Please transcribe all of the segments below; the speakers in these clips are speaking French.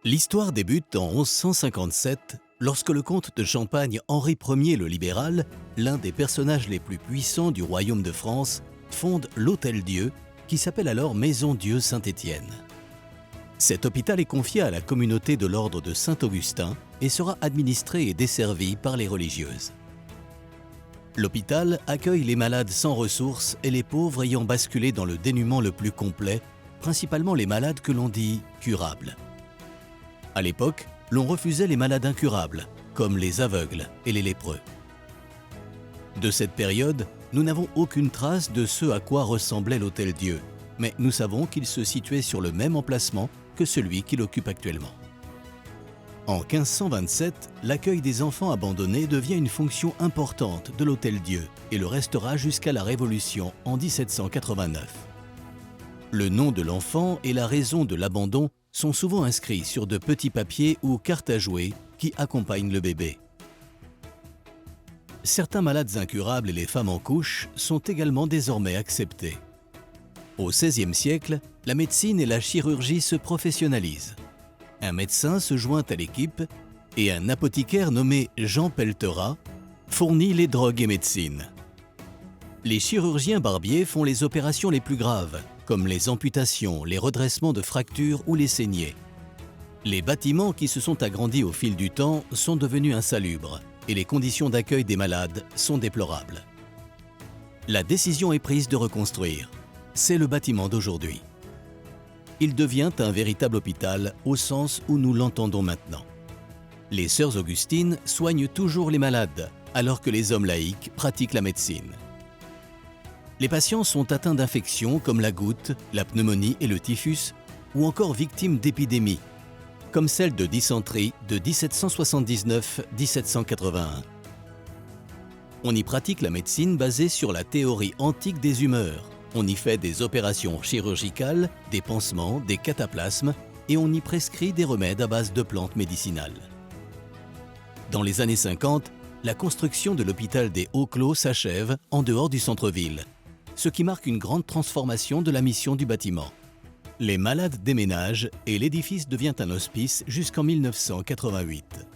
L'histoire débute en 1157, lorsque le comte de Champagne Henri Ier le Libéral, l'un des personnages les plus puissants du royaume de France, fonde l'Hôtel-Dieu, qui s'appelle alors Maison-Dieu Saint-Étienne. Cet hôpital est confié à la communauté de l'ordre de Saint-Augustin et sera administré et desservi par les religieuses. L'hôpital accueille les malades sans ressources et les pauvres ayant basculé dans le dénuement le plus complet, principalement les malades que l'on dit curables. À l'époque, l'on refusait les malades incurables, comme les aveugles et les lépreux. De cette période, nous n'avons aucune trace de ce à quoi ressemblait l'Hôtel-Dieu, mais nous savons qu'il se situait sur le même emplacement que celui qu'il occupe actuellement. En 1527, l'accueil des enfants abandonnés devient une fonction importante de l'Hôtel-Dieu et le restera jusqu'à la Révolution en 1789. Le nom de l'enfant et la raison de l'abandon sont souvent inscrits sur de petits papiers ou cartes à jouer qui accompagnent le bébé. Certains malades incurables et les femmes en couche sont également désormais acceptés. Au XVIe siècle, la médecine et la chirurgie se professionnalisent. Un médecin se joint à l'équipe et un apothicaire nommé Jean Pelterat fournit les drogues et médecines. Les chirurgiens barbiers font les opérations les plus graves, comme les amputations, les redressements de fractures ou les saignées. Les bâtiments qui se sont agrandis au fil du temps sont devenus insalubres et les conditions d'accueil des malades sont déplorables. La décision est prise de reconstruire. C'est le bâtiment d'aujourd'hui. Il devient un véritable hôpital au sens où nous l'entendons maintenant. Les sœurs Augustines soignent toujours les malades, alors que les hommes laïcs pratiquent la médecine. Les patients sont atteints d'infections comme la goutte, la pneumonie et le typhus, ou encore victimes d'épidémies, comme celle de dysenterie de 1779-1781. On y pratique la médecine basée sur la théorie antique des humeurs. On y fait des opérations chirurgicales, des pansements, des cataplasmes et on y prescrit des remèdes à base de plantes médicinales. Dans les années 50, la construction de l'hôpital des Hauts-Clos s'achève en dehors du centre-ville, ce qui marque une grande transformation de la mission du bâtiment. Les malades déménagent et l'édifice devient un hospice jusqu'en 1988.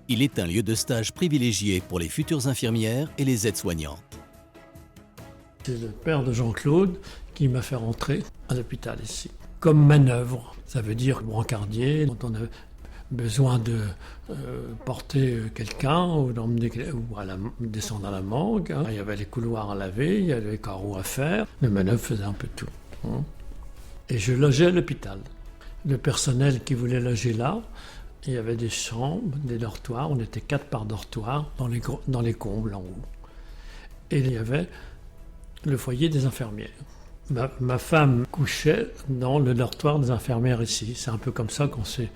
Il est un lieu de stage privilégié pour les futures infirmières et les aides-soignantes. C'est le père de Jean-Claude qui m'a fait rentrer à l'hôpital ici. Comme manœuvre, ça veut dire brancardier, quand on a besoin de porter quelqu'un ou d'emmener ou descendre à la mangue. Il y avait les couloirs à laver, il y avait les carreaux à faire. Le manœuvre faisait un peu tout. Et je logeais à l'hôpital. Le personnel qui voulait loger là, il y avait des chambres, des dortoirs. On était 4 par dortoir dans les combles en haut. Et il y avait le foyer des infirmières. Ma femme couchait dans le dortoir des infirmières ici. C'est un peu comme ça qu'on s'est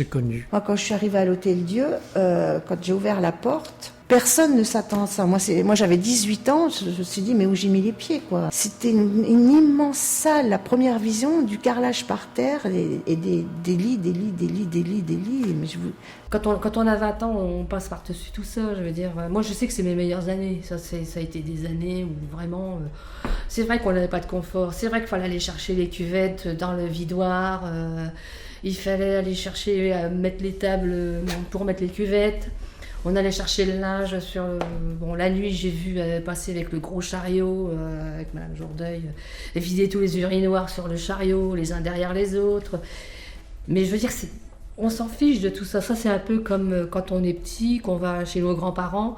connus. Moi, quand je suis arrivée à l'Hôtel-Dieu, quand j'ai ouvert la porte, personne ne s'attend à ça. Moi, j'avais 18 ans, je me suis dit, mais où j'ai mis les pieds, quoi. C'était une immense salle, la première vision, du carrelage par terre, et des lits. Mais Quand on a 20 ans, on passe par-dessus tout ça, je veux dire. Moi, je sais que c'est mes meilleures années. Ça a été des années où vraiment... c'est vrai qu'on n'avait pas de confort. C'est vrai qu'il fallait aller chercher les cuvettes dans le vidoir. Il fallait aller chercher, mettre les tables pour mettre les cuvettes. On allait chercher le linge sur le... Bon, la nuit, j'ai vu passer avec le gros chariot, avec Madame Jourdeuil, vider tous les urinoirs sur le chariot, les uns derrière les autres. Mais je veux dire, on s'en fiche de tout ça. Ça, c'est un peu comme quand on est petit, qu'on va chez nos grands-parents,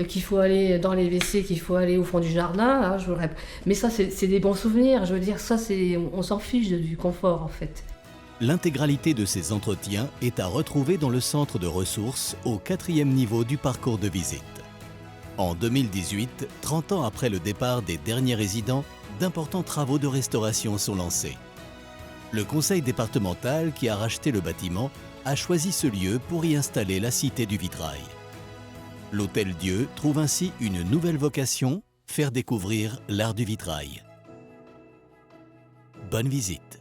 qu'il faut aller dans les WC, qu'il faut aller au fond du jardin. Hein, mais ça, c'est des bons souvenirs. Je veux dire, ça, on s'en fiche du confort, en fait. L'intégralité de ces entretiens est à retrouver dans le centre de ressources au 4e niveau du parcours de visite. En 2018, 30 ans après le départ des derniers résidents, d'importants travaux de restauration sont lancés. Le conseil départemental qui a racheté le bâtiment a choisi ce lieu pour y installer la Cité du Vitrail. L'Hôtel-Dieu trouve ainsi une nouvelle vocation, faire découvrir l'art du vitrail. Bonne visite.